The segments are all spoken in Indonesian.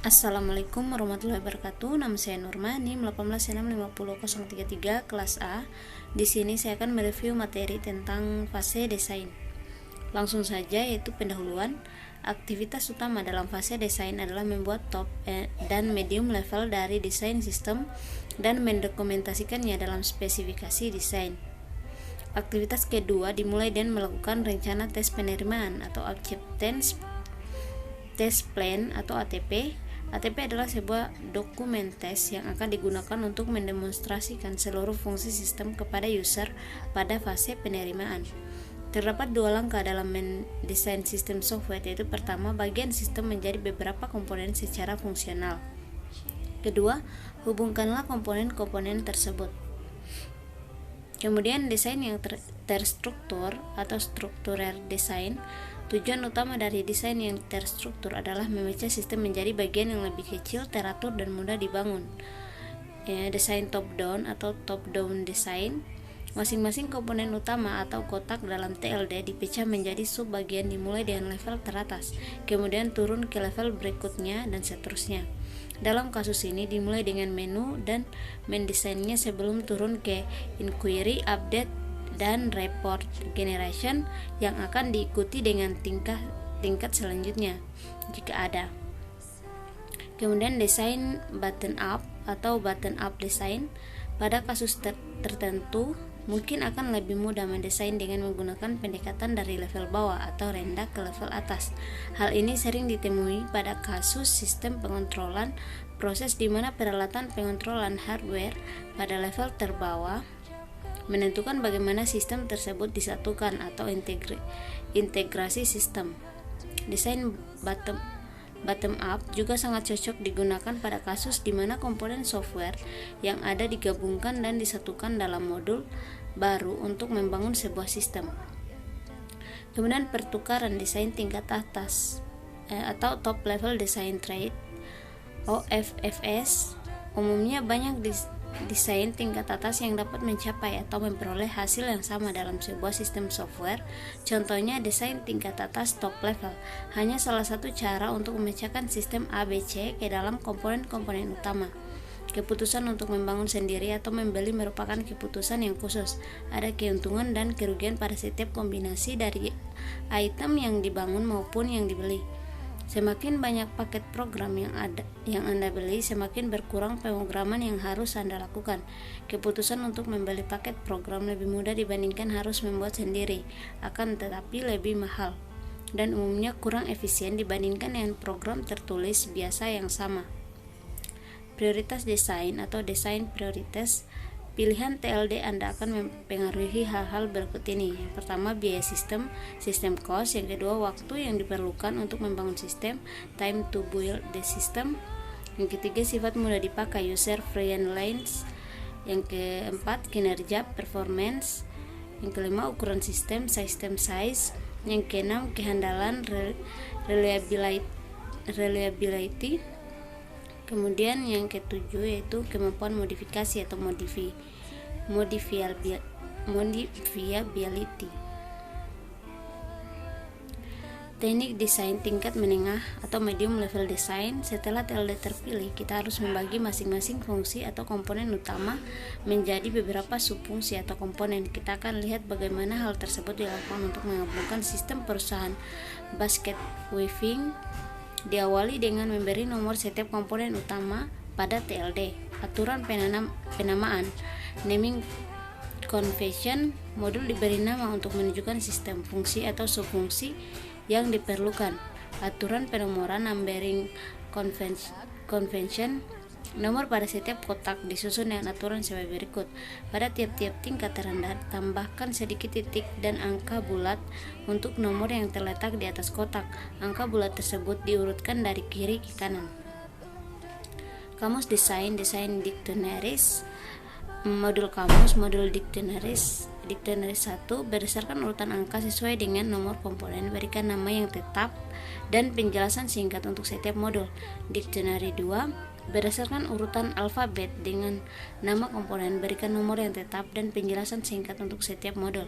Assalamualaikum warahmatullahi wabarakatuh. Nama saya Nurma, NIM 1865033 kelas A. Di sini saya akan mereview materi tentang fase desain. Langsung saja, yaitu pendahuluan. Aktivitas utama dalam fase desain adalah membuat top dan medium level dari desain sistem dan mendokumentasikannya dalam spesifikasi desain. Aktivitas kedua dimulai dengan melakukan rencana tes penerimaan atau acceptance test plan atau ATP. ATP adalah sebuah dokumen tes yang akan digunakan untuk mendemonstrasikan seluruh fungsi sistem kepada user pada fase penerimaan. Terdapat dua langkah dalam mendesain sistem software, yaitu pertama, bagian sistem menjadi beberapa komponen secara fungsional. Kedua, hubungkanlah komponen-komponen tersebut. Kemudian desain yang terstruktur atau strukturer desain. Tujuan utama dari desain yang terstruktur adalah memecah sistem menjadi bagian yang lebih kecil, teratur, dan mudah dibangun. Desain top-down atau top-down desain. Masing-masing komponen utama atau kotak dalam TLD dipecah menjadi sub-bagian dimulai dengan level teratas, kemudian turun ke level berikutnya, dan seterusnya. Dalam kasus ini dimulai dengan menu dan mendesainnya sebelum turun ke inquiry, update, dan report generation yang akan diikuti dengan tingkat selanjutnya jika ada. Kemudian desain button up atau button up design. Pada kasus tertentu mungkin akan lebih mudah mendesain dengan menggunakan pendekatan dari level bawah atau rendah ke level atas. Hal ini sering ditemui pada kasus sistem pengontrolan proses di mana peralatan pengontrolan hardware pada level terbawah menentukan bagaimana sistem tersebut disatukan atau integrasi sistem. Desain bottom up juga sangat cocok digunakan pada kasus di mana komponen software yang ada digabungkan dan disatukan dalam modul baru untuk membangun sebuah sistem. Kemudian pertukaran desain tingkat atas atau top level design trait OFFS. Umumnya banyak desain tingkat atas yang dapat mencapai atau memperoleh hasil yang sama dalam sebuah sistem software. Contohnya desain tingkat atas top level hanya salah satu cara untuk memecahkan sistem ABC ke dalam komponen-komponen utama. Keputusan untuk membangun sendiri atau membeli merupakan keputusan yang khusus. Ada keuntungan dan kerugian pada setiap kombinasi dari item yang dibangun maupun yang dibeli. Semakin banyak paket program yang Anda beli, semakin berkurang pemrograman yang harus Anda lakukan. Keputusan untuk membeli paket program lebih mudah dibandingkan harus membuat sendiri, akan tetapi lebih mahal dan umumnya kurang efisien dibandingkan dengan program tertulis biasa yang sama. Prioritas desain atau desain prioritas. Pilihan TLD Anda akan mempengaruhi hal-hal berikut ini. Yang pertama, biaya sistem cost. Yang kedua, waktu yang diperlukan untuk membangun sistem, time to build the system. Yang ketiga, sifat mudah dipakai, user friendly. Yang keempat, kinerja, performance. Yang kelima, ukuran sistem size. Yang keenam, kehandalan, reliability. Kemudian yang ketujuh yaitu kemampuan modifikasi atau modifiability. Teknik desain tingkat menengah atau medium level design. Setelah TLD terpilih, kita harus membagi masing-masing fungsi atau komponen utama menjadi beberapa subfungsi atau komponen. Kita akan lihat bagaimana hal tersebut dilakukan untuk menggabungkan sistem perusahaan basket weaving. Diawali dengan memberi nomor setiap komponen utama pada TLD. Aturan penamaan, naming convention. Modul diberi nama untuk menunjukkan sistem, fungsi atau subfungsi yang diperlukan. Aturan penomoran, numbering convention. Nomor pada setiap kotak disusun dengan aturan sebagai berikut. Pada tiap-tiap tingkat terendah, tambahkan sedikit titik dan angka bulat untuk nomor yang terletak di atas kotak. Angka bulat tersebut diurutkan dari kiri ke kanan. Kamus desain dictionaries. Modul kamus, modul dictionaries 1. Berdasarkan urutan angka sesuai dengan nomor komponen, berikan nama yang tetap dan penjelasan singkat untuk setiap modul. Dictionary 2. Berdasarkan urutan alfabet dengan nama komponen, berikan nomor yang tetap dan penjelasan singkat untuk setiap modul.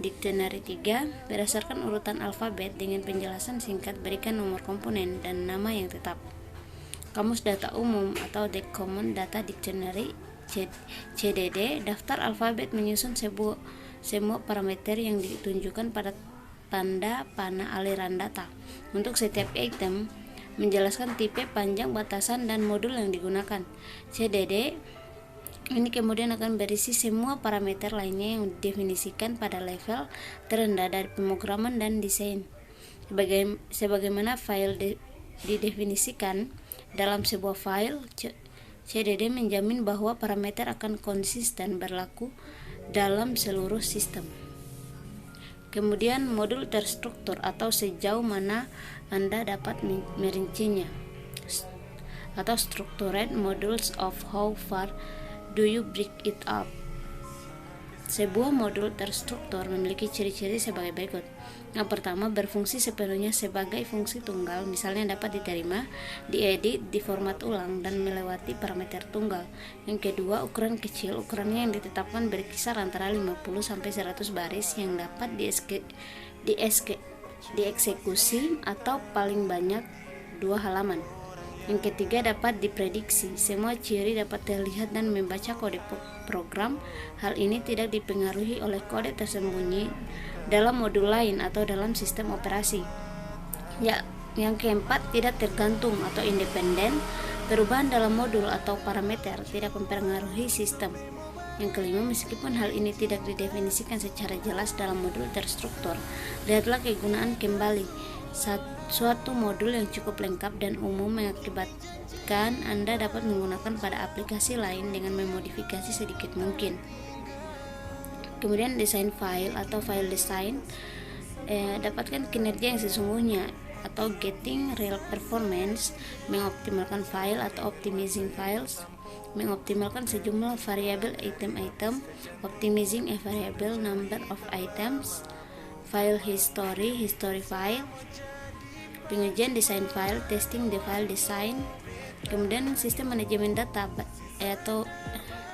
Dictionary 3. Berdasarkan urutan alfabet dengan penjelasan singkat, berikan nomor komponen dan nama yang tetap. Kamus Data Umum atau The Common Data Dictionary CDD. Daftar alfabet menyusun semua parameter yang ditunjukkan pada tanda panah aliran data. Untuk setiap item, menjelaskan tipe, panjang, batasan, dan modul yang digunakan. CDD ini kemudian akan berisi semua parameter lainnya yang didefinisikan pada level terendah dari pemrograman dan desain. Sebagaimana file didefinisikan dalam sebuah file, CDD menjamin bahwa parameter akan konsisten berlaku dalam seluruh sistem. Kemudian modul terstruktur atau sejauh mana Anda dapat merincinya, atau structured modules of how far do you break it up. Sebuah modul terstruktur memiliki ciri-ciri sebagai berikut. Yang pertama, berfungsi sepenuhnya sebagai fungsi tunggal, misalnya dapat diterima, diedit, diformat ulang, dan melewati parameter tunggal. Yang kedua, ukuran kecil, ukurannya yang ditetapkan berkisar antara 50-100 baris yang dapat dieksekusi atau paling banyak 2 halaman. Yang ketiga, dapat diprediksi. Semua ciri dapat terlihat dan membaca kode program. Hal ini tidak dipengaruhi oleh kode tersembunyi dalam modul lain atau dalam sistem operasi. Yang keempat, tidak tergantung atau independen. Perubahan dalam modul atau parameter tidak mempengaruhi sistem. Yang kelima, meskipun hal ini tidak didefinisikan secara jelas dalam modul terstruktur, lihatlah kegunaan kembali. Suatu modul yang cukup lengkap dan umum mengakibatkan Anda dapat menggunakan pada aplikasi lain dengan memodifikasi sedikit mungkin. Kemudian desain file atau file design, dapatkan kinerja yang sesungguhnya atau getting real performance, mengoptimalkan file atau optimizing files, mengoptimalkan sejumlah variabel item-item, optimizing a variable number of items, file history file, pengujian desain file, testing the file design. Kemudian sistem manajemen data atau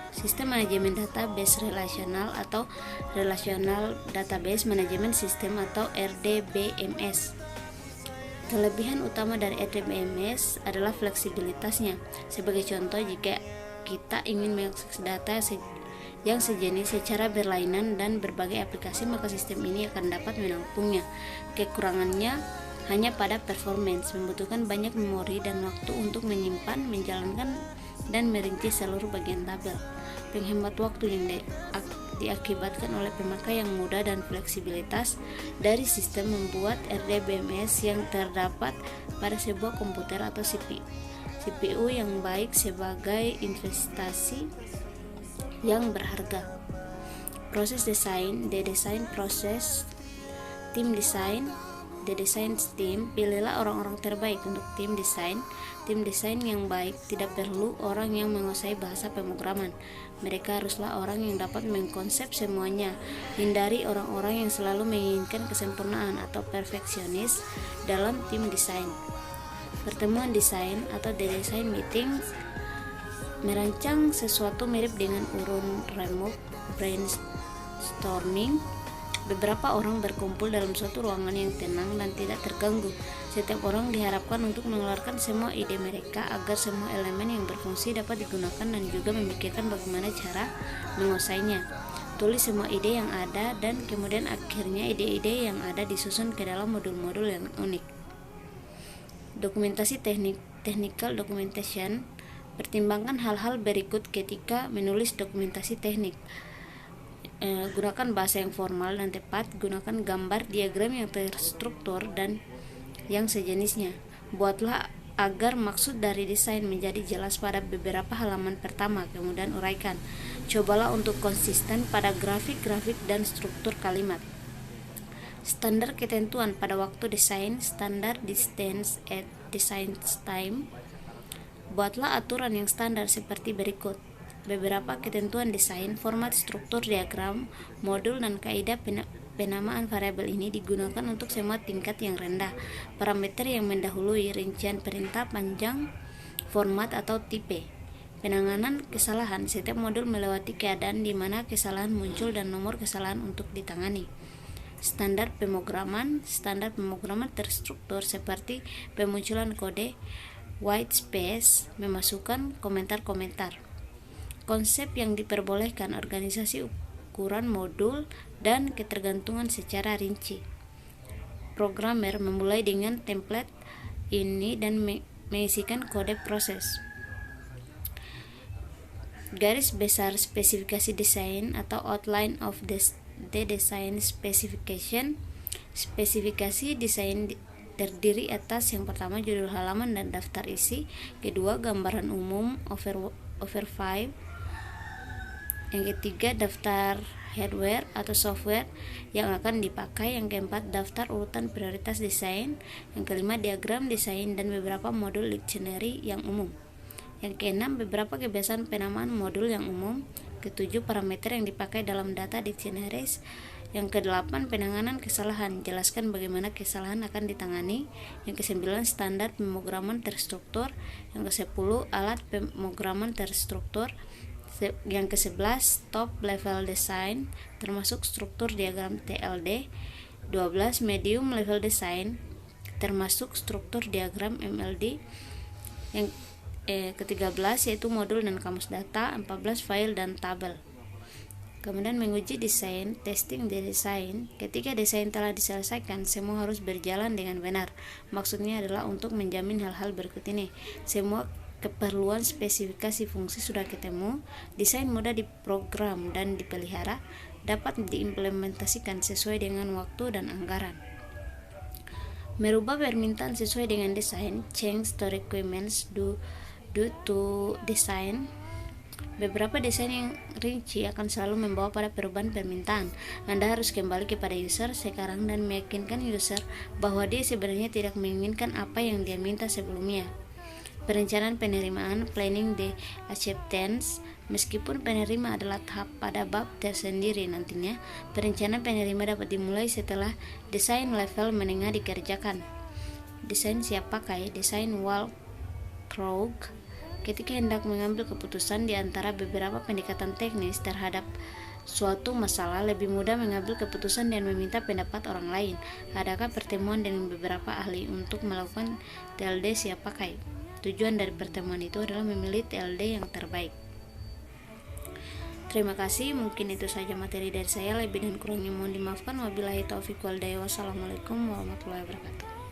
sistem manajemen database relasional atau relational database management system atau RDBMS. Kelebihan utama dari RDBMS adalah fleksibilitasnya. Sebagai contoh, jika kita ingin mengakses data yang sejenis secara berlainan dan berbagai aplikasi, maka sistem ini akan dapat menampungnya. Kekurangannya hanya pada performance, membutuhkan banyak memori dan waktu untuk menyimpan, menjalankan, dan merinci seluruh bagian tabel. Penghemat waktu yang diakibatkan oleh pemakai yang mudah dan fleksibilitas dari sistem membuat RDBMS yang terdapat pada sebuah komputer atau CPU yang baik sebagai investasi yang berharga. Proses desain, the design process, tim desain, the design team. Pilihlah orang-orang terbaik untuk tim desain. Tim desain yang baik tidak perlu orang yang menguasai bahasa pemrograman. Mereka haruslah orang yang dapat mengkonsep semuanya. Hindari orang-orang yang selalu menginginkan kesempurnaan atau perfeksionis dalam tim desain. Pertemuan desain atau the design meetings, merancang sesuatu mirip dengan urun remove brainstorming. Beberapa orang berkumpul dalam suatu ruangan yang tenang dan tidak terganggu. Setiap orang diharapkan untuk mengeluarkan semua ide mereka agar semua elemen yang berfungsi dapat digunakan dan juga memikirkan bagaimana cara menguasainya. Tulis semua ide yang ada dan kemudian akhirnya ide-ide yang ada disusun ke dalam modul-modul yang unik. Dokumentasi technical documentation. Pertimbangkan hal-hal berikut ketika menulis dokumentasi teknik. Gunakan bahasa yang formal dan tepat. Gunakan gambar, diagram yang terstruktur dan yang sejenisnya. Buatlah agar maksud dari desain menjadi jelas pada beberapa halaman pertama, kemudian uraikan. Cobalah untuk konsisten pada grafik-grafik dan struktur kalimat. Standar ketentuan pada waktu desain, standar distance at design time. Buatlah aturan yang standar seperti berikut. Beberapa ketentuan desain, format, struktur, diagram, modul, dan kaidah penamaan variabel ini digunakan untuk semua tingkat yang rendah. Parameter yang mendahului rincian perintah, panjang, format, atau tipe. Penanganan kesalahan. Setiap modul melewati keadaan di mana kesalahan muncul dan nomor kesalahan untuk ditangani. Standar pemrograman terstruktur seperti pemunculan kode white space, memasukkan komentar-komentar. Konsep yang diperbolehkan organisasi ukuran modul dan ketergantungan secara rinci. Programmer memulai dengan template ini dan mengisikan kode proses. Garis besar spesifikasi desain atau outline of the design specification. Spesifikasi desain terdiri atas yang pertama judul halaman dan daftar isi, kedua gambaran umum overview, yang ketiga daftar hardware atau software yang akan dipakai, yang keempat daftar urutan prioritas desain, yang kelima diagram desain dan beberapa modul dictionary yang umum, yang keenam beberapa kebiasaan penamaan modul yang umum, ketujuh parameter yang dipakai dalam data dictionaries, yang kedelapan penanganan kesalahan, jelaskan bagaimana kesalahan akan ditangani, yang kesembilan standar pemrograman terstruktur, yang kesepuluh alat pemrograman terstruktur, yang ke-11 top level design termasuk struktur diagram TLD, 12 medium level design termasuk struktur diagram MLD, yang ke-13 yaitu modul dan kamus data, 14 file dan tabel. Kemudian menguji desain, testing the design. Ketika desain telah diselesaikan, semua harus berjalan dengan benar. Maksudnya adalah untuk menjamin hal-hal berikut ini. Semua keperluan spesifikasi fungsi sudah ketemu, desain mudah diprogram dan dipelihara, dapat diimplementasikan sesuai dengan waktu dan anggaran. Merubah permintaan sesuai dengan desain, change to requirements due to design. Beberapa desain yang rinci akan selalu membawa pada perubahan permintaan. Anda harus kembali kepada user sekarang dan meyakinkan user bahwa dia sebenarnya tidak menginginkan apa yang dia minta sebelumnya. Perencanaan penerimaan, planning the acceptance. Meskipun penerima adalah tahap pada bab tersendiri nantinya, perencanaan penerima dapat dimulai setelah desain level menengah dikerjakan. Desain siap pakai, desain walkthrough. Ketika hendak mengambil keputusan di antara beberapa pendekatan teknis terhadap suatu masalah, lebih mudah mengambil keputusan dan meminta pendapat orang lain. Adakah pertemuan dengan beberapa ahli untuk melakukan TLD siap pakai? Tujuan dari pertemuan itu adalah memilih TLD yang terbaik. Terima kasih, mungkin itu saja materi dari saya. Lebih dan kurangnya mohon dimaafkan. Wabillahi taufiq wal hidayah. Wassalamualaikum warahmatullahi wabarakatuh.